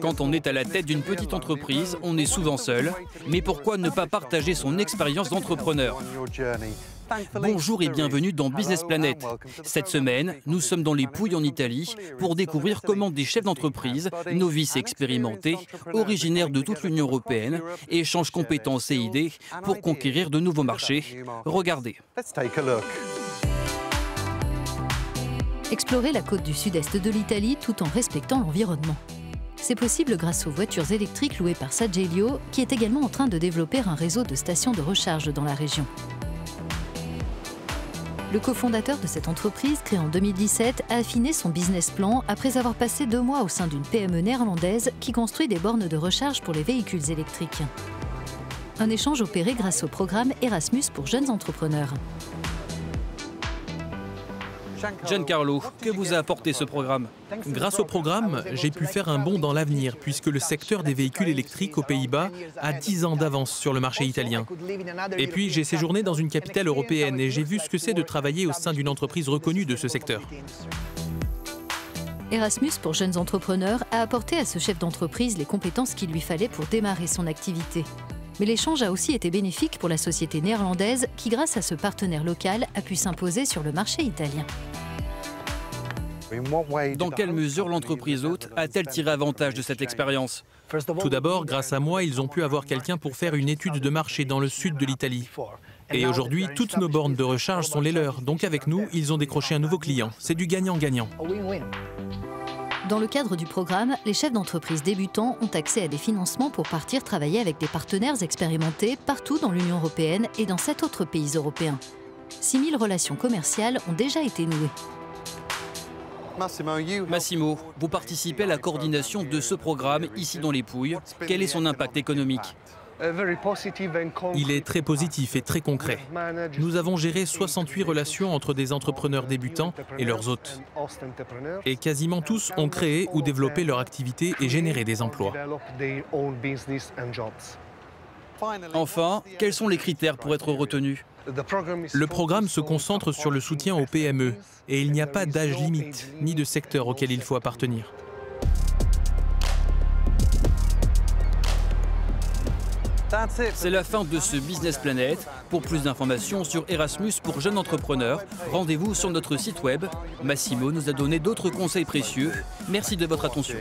Quand on est à la tête d'une petite entreprise, on est souvent seul. Mais pourquoi ne pas partager son expérience d'entrepreneur ? Bonjour et bienvenue dans Business Planet. Cette semaine, nous sommes dans les Pouilles en Italie pour découvrir comment des chefs d'entreprise, novices expérimentés, originaires de toute l'Union européenne, échangent compétences et idées pour conquérir de nouveaux marchés. Regardez. Explorer la côte du sud-est de l'Italie tout en respectant l'environnement. C'est possible grâce aux voitures électriques louées par Sagelio, qui est également en train de développer un réseau de stations de recharge dans la région. Le cofondateur de cette entreprise, créée en 2017, a affiné son business plan après avoir passé 2 mois au sein d'une PME néerlandaise qui construit des bornes de recharge pour les véhicules électriques. Un échange opéré grâce au programme Erasmus pour jeunes entrepreneurs. Giancarlo, que vous a apporté ce programme ? Grâce au programme, j'ai pu faire un bond dans l'avenir puisque le secteur des véhicules électriques aux Pays-Bas a 10 ans d'avance sur le marché italien. Et puis, j'ai séjourné dans une capitale européenne et j'ai vu ce que c'est de travailler au sein d'une entreprise reconnue de ce secteur. Erasmus pour jeunes entrepreneurs a apporté à ce chef d'entreprise les compétences qu'il lui fallait pour démarrer son activité. Mais l'échange a aussi été bénéfique pour la société néerlandaise qui, grâce à ce partenaire local, a pu s'imposer sur le marché italien. Dans quelle mesure l'entreprise hôte a-t-elle tiré avantage de cette expérience ? Tout d'abord, grâce à moi, ils ont pu avoir quelqu'un pour faire une étude de marché dans le sud de l'Italie. Et aujourd'hui, toutes nos bornes de recharge sont les leurs. Donc avec nous, ils ont décroché un nouveau client. C'est du gagnant-gagnant. Dans le cadre du programme, les chefs d'entreprise débutants ont accès à des financements pour partir travailler avec des partenaires expérimentés partout dans l'Union européenne et dans 7 autres pays européens. 6 000 relations commerciales ont déjà été nouées. Massimo, vous participez à la coordination de ce programme ici dans les Pouilles. Quel est son impact économique ? Il est très positif et très concret. Nous avons géré 68 relations entre des entrepreneurs débutants et leurs hôtes. Et quasiment tous ont créé ou développé leur activité et généré des emplois. Enfin, quels sont les critères pour être retenu ? Le programme se concentre sur le soutien aux PME et il n'y a pas d'âge limite ni de secteur auquel il faut appartenir. C'est la fin de ce Business Planet. Pour plus d'informations sur Erasmus pour jeunes entrepreneurs, rendez-vous sur notre site web. Massimo nous a donné d'autres conseils précieux. Merci de votre attention.